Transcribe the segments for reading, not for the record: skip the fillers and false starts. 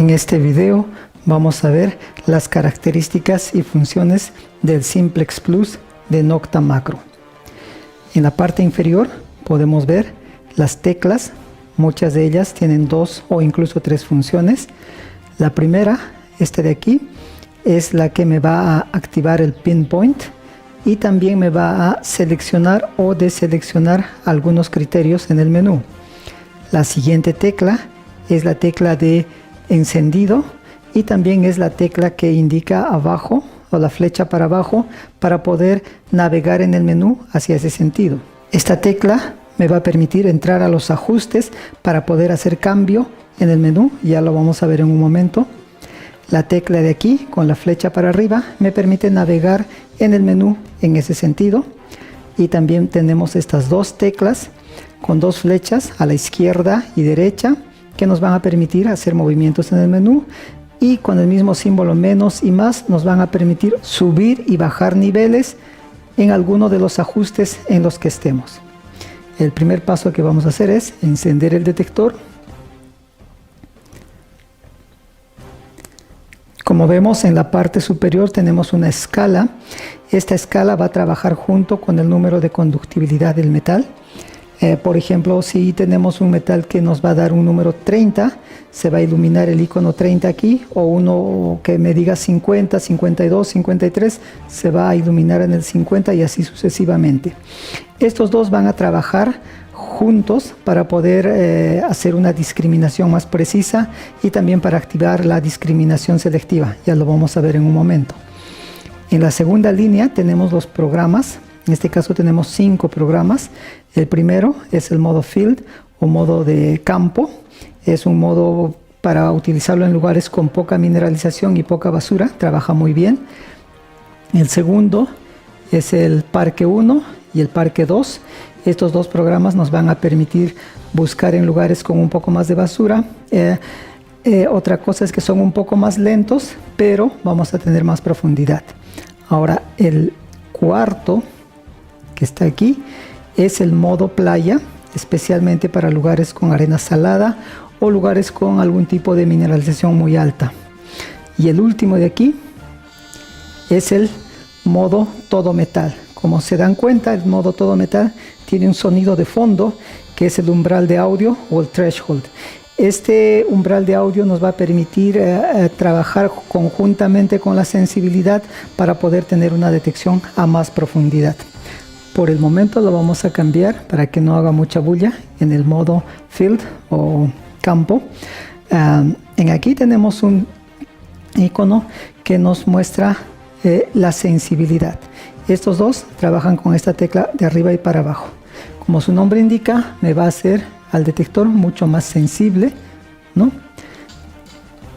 En este video vamos a ver las características y funciones del Simplex Plus de Nocta Macro. En la parte inferior podemos ver las teclas, muchas de ellas tienen 2 o incluso 3 funciones. La primera, esta de aquí, es la que me va a activar el pinpoint y también me va a seleccionar o deseleccionar algunos criterios en el menú. La siguiente tecla es la tecla de encendido y también es la tecla que indica abajo o la flecha para abajo para poder navegar en el menú hacia ese sentido. Esta tecla me va a permitir entrar a los ajustes para poder hacer cambio en el menú, ya lo vamos a ver en un momento. La tecla de aquí con la flecha para arriba me permite navegar en el menú en ese sentido, y también tenemos estas dos teclas con 2 flechas a la izquierda y derecha que nos van a permitir hacer movimientos en el menú, y con el mismo símbolo menos y más nos van a permitir subir y bajar niveles en alguno de los ajustes en los que estemos. El primer paso que vamos a hacer es encender el detector. Como vemos, en la parte superior tenemos una escala. Esta escala va a trabajar junto con el número de conductibilidad del metal. Por ejemplo, si tenemos un metal que nos va a dar un número 30, se va a iluminar el icono 30 aquí, o uno que me diga 50, 52, 53, se va a iluminar en el 50 y así sucesivamente. Estos dos van a trabajar juntos para poder hacer una discriminación más precisa y también para activar la discriminación selectiva. Ya lo vamos a ver en un momento. En la segunda línea tenemos los programas. En este caso tenemos 5 programas. El primero es el modo Field o modo de campo. Es un modo para utilizarlo en lugares con poca mineralización y poca basura. Trabaja muy bien. El segundo es el Parque 1 y el Parque 2. Estos dos programas nos van a permitir buscar en lugares con un poco más de basura. Otra cosa es que son un poco más lentos, pero vamos a tener más profundidad. Ahora, el cuarto, que está aquí, es el modo playa, especialmente para lugares con arena salada o lugares con algún tipo de mineralización muy alta. Y el último de aquí es el modo todo metal. Como se dan cuenta, el modo todo metal tiene un sonido de fondo que es el umbral de audio o el threshold. Este umbral de audio nos va a permitir trabajar conjuntamente con la sensibilidad para poder tener una detección a más profundidad. Por el momento lo vamos a cambiar para que no haga mucha bulla en el modo field o campo. En aquí tenemos un icono que nos muestra la sensibilidad. Estos dos trabajan con esta tecla de arriba y para abajo. Como su nombre indica, me va a hacer al detector mucho más sensible, ¿no?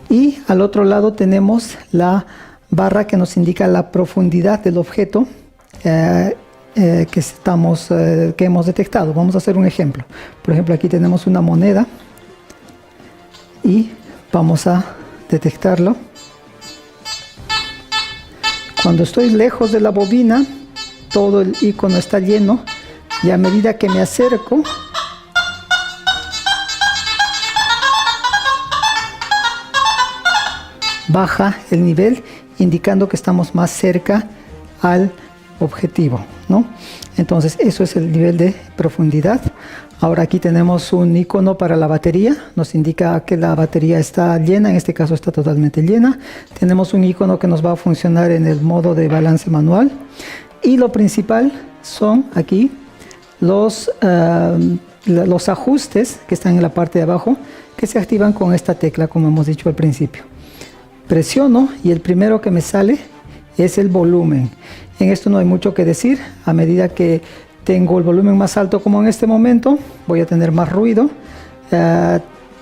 Y al otro lado tenemos la barra que nos indica la profundidad del objeto que hemos detectado. Vamos a hacer un ejemplo. Por ejemplo, aquí tenemos una moneda y vamos a detectarlo. Cuando estoy lejos de la bobina, todo el icono está lleno, y a medida que me acerco, baja el nivel, indicando que estamos más cerca al objetivo, ¿no? Entonces, eso es el nivel de profundidad. Ahora aquí tenemos un icono para la batería, nos indica que la batería está llena, en este caso está totalmente llena. Tenemos un icono que nos va a funcionar en el modo de balance manual. Y lo principal son aquí los ajustes que están en la parte de abajo, que se activan con esta tecla, como hemos dicho al principio. Presiono y el primero que me sale es el volumen. En esto no hay mucho que decir. A medida que tengo el volumen más alto, como en este momento, voy a tener más ruido,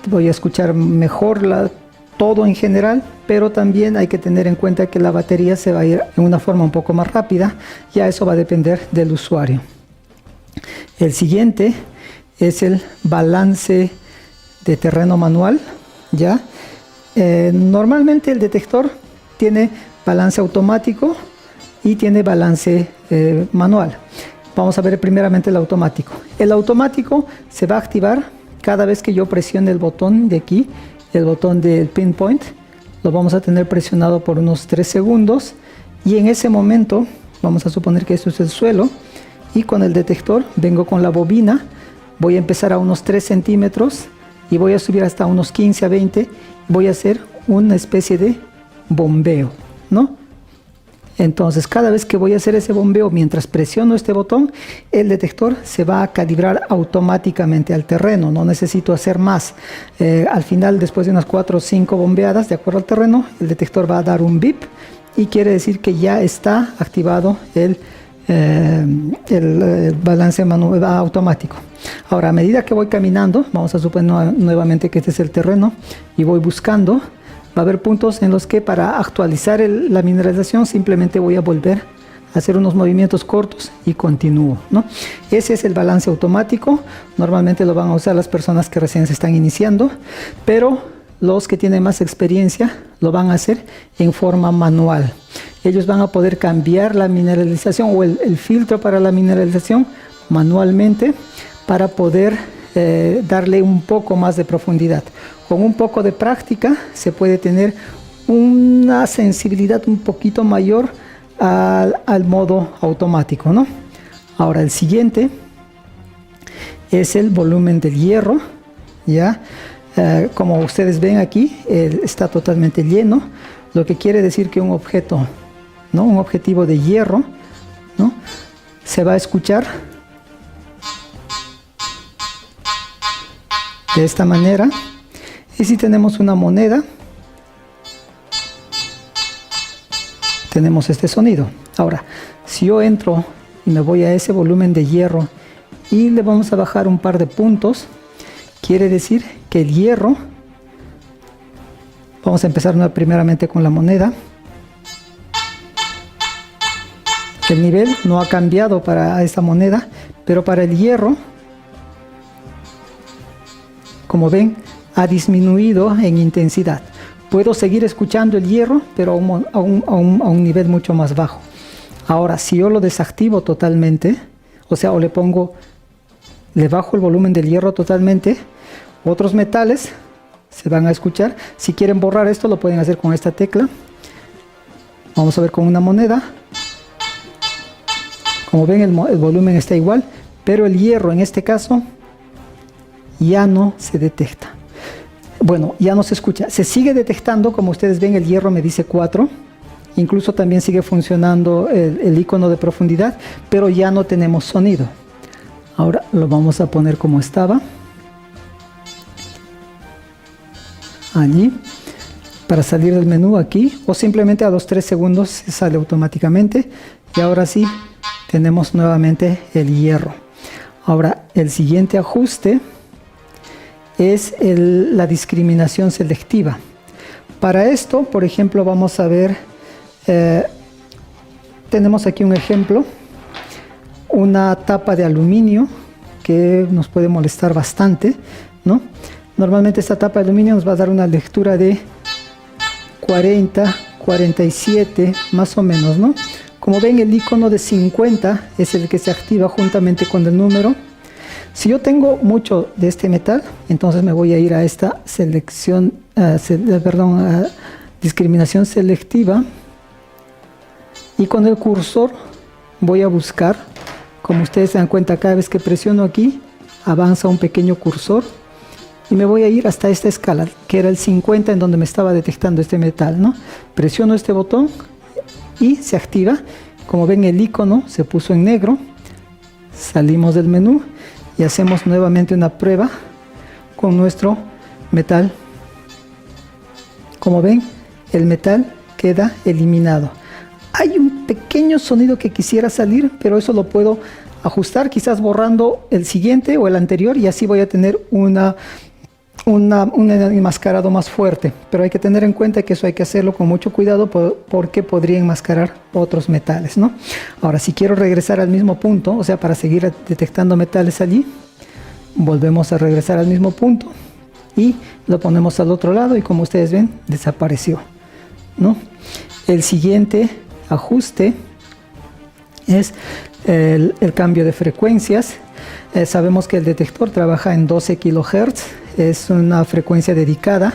voy a escuchar mejor todo en general, pero también hay que tener en cuenta que la batería se va a ir en una forma un poco más rápida. Ya eso va a depender del usuario. El siguiente es el balance de terreno manual. ¿Ya? Normalmente el detector tiene balance automático y tiene balance manual. Vamos a ver primeramente el automático. El automático se va a activar cada vez que yo presione el botón de aquí el botón del pinpoint, lo vamos a tener presionado por unos 3 segundos y en ese momento vamos a suponer que esto es el suelo y con el detector vengo con la bobina, voy a empezar a unos 3 centímetros y voy a subir hasta unos 15 a 20, voy a hacer una especie de bombeo, ¿no? Entonces cada vez que voy a hacer ese bombeo, mientras presiono este botón, el detector se va a calibrar automáticamente al terreno, no necesito hacer más. Al final, después de unas 4 o 5 bombeadas, de acuerdo al terreno, el detector va a dar un bip y quiere decir que ya está activado el balance automático. Ahora, a medida que voy caminando, vamos a suponer nuevamente que este es el terreno y voy buscando, va a haber puntos en los que para actualizar la mineralización simplemente voy a volver a hacer unos movimientos cortos y continúo, ¿no? Ese es el balance automático. Normalmente lo van a usar las personas que recién se están iniciando, pero los que tienen más experiencia lo van a hacer en forma manual. Ellos van a poder cambiar la mineralización o el filtro para la mineralización manualmente para poder darle un poco más de profundidad. Con un poco de práctica se puede tener una sensibilidad un poquito mayor al modo automático, ¿no? Ahora el siguiente es el volumen del hierro, ¿ya? Como ustedes ven aquí, está totalmente lleno, lo que quiere decir que un objeto, ¿no? Un objetivo de hierro, ¿no? Se va a escuchar de esta manera. Y si tenemos una moneda, tenemos este sonido. Ahora, si yo entro y me voy a ese volumen de hierro y le vamos a bajar un par de puntos, quiere decir que el hierro, vamos a empezar primeramente con la moneda. El nivel no ha cambiado para esta moneda, pero para el hierro, como ven, ha disminuido en intensidad. Puedo seguir escuchando el hierro, pero a un nivel mucho más bajo. Ahora, si yo lo desactivo totalmente, o sea, o le bajo el volumen del hierro totalmente, otros metales se van a escuchar. Si quieren borrar esto, lo pueden hacer con esta tecla. Vamos a ver con una moneda. Como ven, el volumen está igual, pero el hierro en este caso ya no se detecta. Bueno, ya no se escucha. Se sigue detectando, como ustedes ven, el hierro me dice 4. Incluso también sigue funcionando el icono de profundidad, pero ya no tenemos sonido. Ahora lo vamos a poner como estaba. Allí. Para salir del menú aquí, o simplemente a los 3 segundos se sale automáticamente. Y ahora sí, tenemos nuevamente el hierro. Ahora, el siguiente ajuste es la discriminación selectiva. Para esto, por ejemplo, vamos a ver, tenemos aquí un ejemplo, una tapa de aluminio que nos puede molestar bastante, ¿no? Normalmente esta tapa de aluminio nos va a dar una lectura de 40, 47, más o menos, ¿no? Como ven, el icono de 50 es el que se activa juntamente con el número. Si yo tengo mucho de este metal, entonces me voy a ir a esta discriminación selectiva y con el cursor voy a buscar, como ustedes se dan cuenta, cada vez que presiono aquí avanza un pequeño cursor y me voy a ir hasta esta escala que era el 50 en donde me estaba detectando este metal, ¿no? Presiono este botón y se activa. Como ven, el icono se puso en negro. Salimos del menú y hacemos nuevamente una prueba con nuestro metal. Como ven, el metal queda eliminado. Hay un pequeño sonido que quisiera salir, pero eso lo puedo ajustar, quizás borrando el siguiente o el anterior, y así voy a tener un enmascarado más fuerte. Pero hay que tener en cuenta que eso hay que hacerlo con mucho cuidado porque podría enmascarar otros metales, ¿no? Ahora, si quiero regresar al mismo punto, o sea, para seguir detectando metales allí, volvemos a regresar al mismo punto y lo ponemos al otro lado y como ustedes ven, desapareció, ¿no? El siguiente ajuste es el cambio de frecuencias. Sabemos que el detector trabaja en 12 kHz, es una frecuencia dedicada,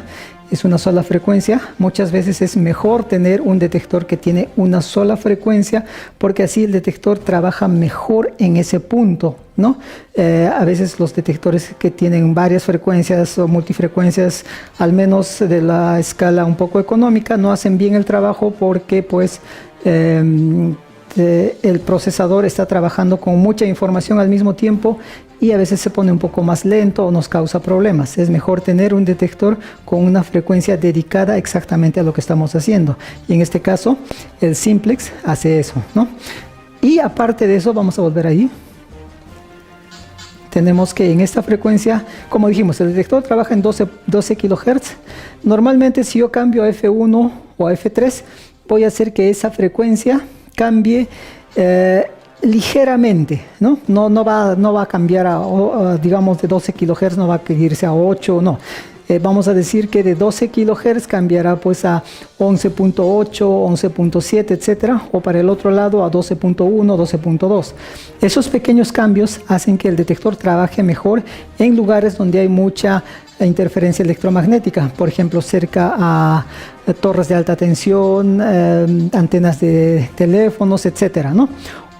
es una sola frecuencia. Muchas veces es mejor tener un detector que tiene una sola frecuencia, porque así el detector trabaja mejor en ese punto, ¿no? A veces los detectores que tienen varias frecuencias o multifrecuencias, al menos de la escala un poco económica, no hacen bien el trabajo porque pues el procesador está trabajando con mucha información al mismo tiempo y a veces se pone un poco más lento o nos causa problemas. Es mejor tener un detector con una frecuencia dedicada exactamente a lo que estamos haciendo. Y en este caso, el simplex hace eso, ¿no? Y aparte de eso, vamos a volver ahí. Tenemos que en esta frecuencia, como dijimos, el detector trabaja en 12 kHz. Normalmente, si yo cambio a F1 o a F3, voy a hacer que esa frecuencia cambie ligeramente, ¿no? No va a cambiar digamos, de 12 kHz, no va a irse a 8, no. Vamos a decir que de 12 kHz cambiará pues a 11.8, 11.7, etcétera, o para el otro lado a 12.1, 12.2. Esos pequeños cambios hacen que el detector trabaje mejor en lugares donde hay mucha interferencia electromagnética, por ejemplo, cerca a torres de alta tensión, antenas de teléfonos, etcétera, ¿no?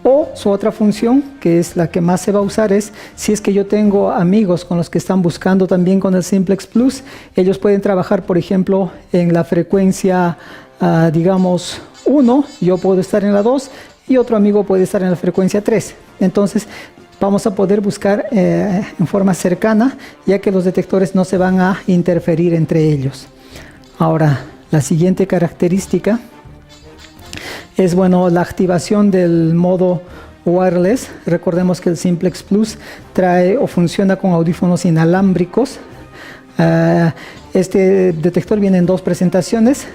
O su otra función, que es la que más se va a usar, es si es que yo tengo amigos con los que están buscando también con el Simplex Plus, ellos pueden trabajar, por ejemplo, en la frecuencia, digamos, 1, yo puedo estar en la 2 y otro amigo puede estar en la frecuencia 3. Entonces, vamos a poder buscar en forma cercana, ya que los detectores no se van a interferir entre ellos. Ahora, la siguiente característica es, bueno, la activación del modo wireless. Recordemos que el Simplex Plus trae o funciona con audífonos inalámbricos. Este detector viene en dos presentaciones.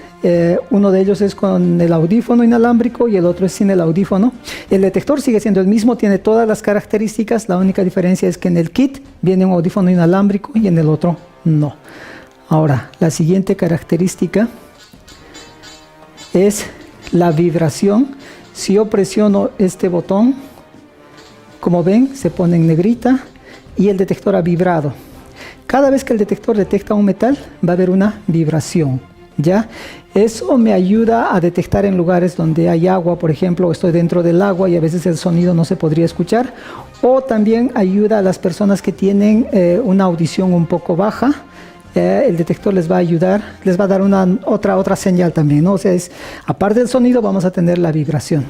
Uno de ellos es con el audífono inalámbrico y el otro es sin el audífono. El detector sigue siendo el mismo, tiene todas las características. La única diferencia es que en el kit viene un audífono inalámbrico y en el otro no. Ahora, la siguiente característica es la vibración. Si yo presiono este botón, como ven, se pone en negrita y el detector ha vibrado. Cada vez que el detector detecta un metal, va a haber una vibración, ¿ya? Eso me ayuda a detectar en lugares donde hay agua, por ejemplo, estoy dentro del agua y a veces el sonido no se podría escuchar. O también ayuda a las personas que tienen una audición un poco baja. El detector les va a ayudar, les va a dar otra señal también, ¿no? O sea, aparte del sonido vamos a tener la vibración.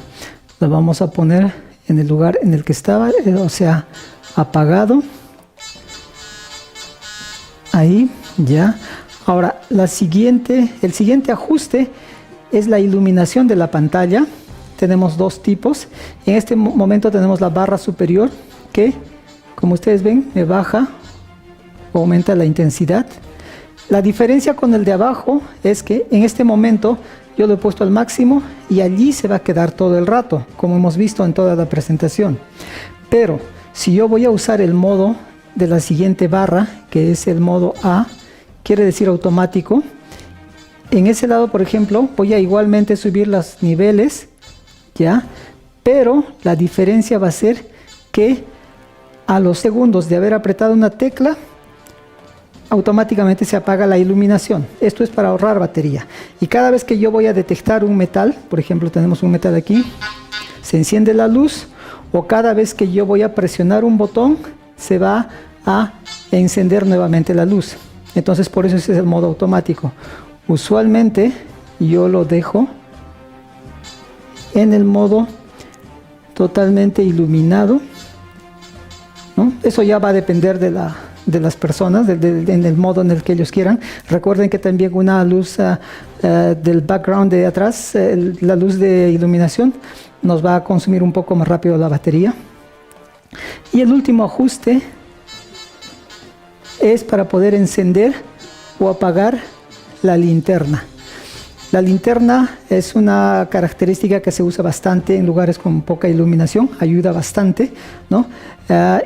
Lo vamos a poner en el lugar en el que estaba, o sea, apagado. Ahí, ya. Ahora, el siguiente ajuste es la iluminación de la pantalla. Tenemos dos tipos. En este momento tenemos la barra superior que, como ustedes ven, me baja o aumenta la intensidad. La diferencia con el de abajo es que en este momento yo lo he puesto al máximo y allí se va a quedar todo el rato, como hemos visto en toda la presentación. Pero si yo voy a usar el modo de la siguiente barra, que es el modo A, quiere decir automático, en ese lado, por ejemplo, voy a igualmente subir los niveles, ¿ya? Pero la diferencia va a ser que a los segundos de haber apretado una tecla, automáticamente se apaga la iluminación. Esto es para ahorrar batería. Y cada vez que yo voy a detectar un metal, por ejemplo, tenemos un metal aquí, se enciende la luz, o cada vez que yo voy a presionar un botón, se va a encender nuevamente la luz. Entonces, por eso ese es el modo automático. Usualmente yo lo dejo en el modo totalmente iluminado, ¿no? Eso ya va a depender de las personas, en el modo en el que ellos quieran. Recuerden que también una luz del background de atrás, la luz de iluminación, nos va a consumir un poco más rápido la batería. Y el último ajuste es para poder encender o apagar la linterna. La linterna es una característica que se usa bastante en lugares con poca iluminación, ayuda bastante, ¿no?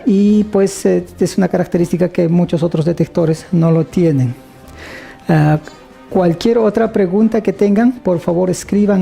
Y pues es una característica que muchos otros detectores no lo tienen. Cualquier otra pregunta que tengan, por favor escriban.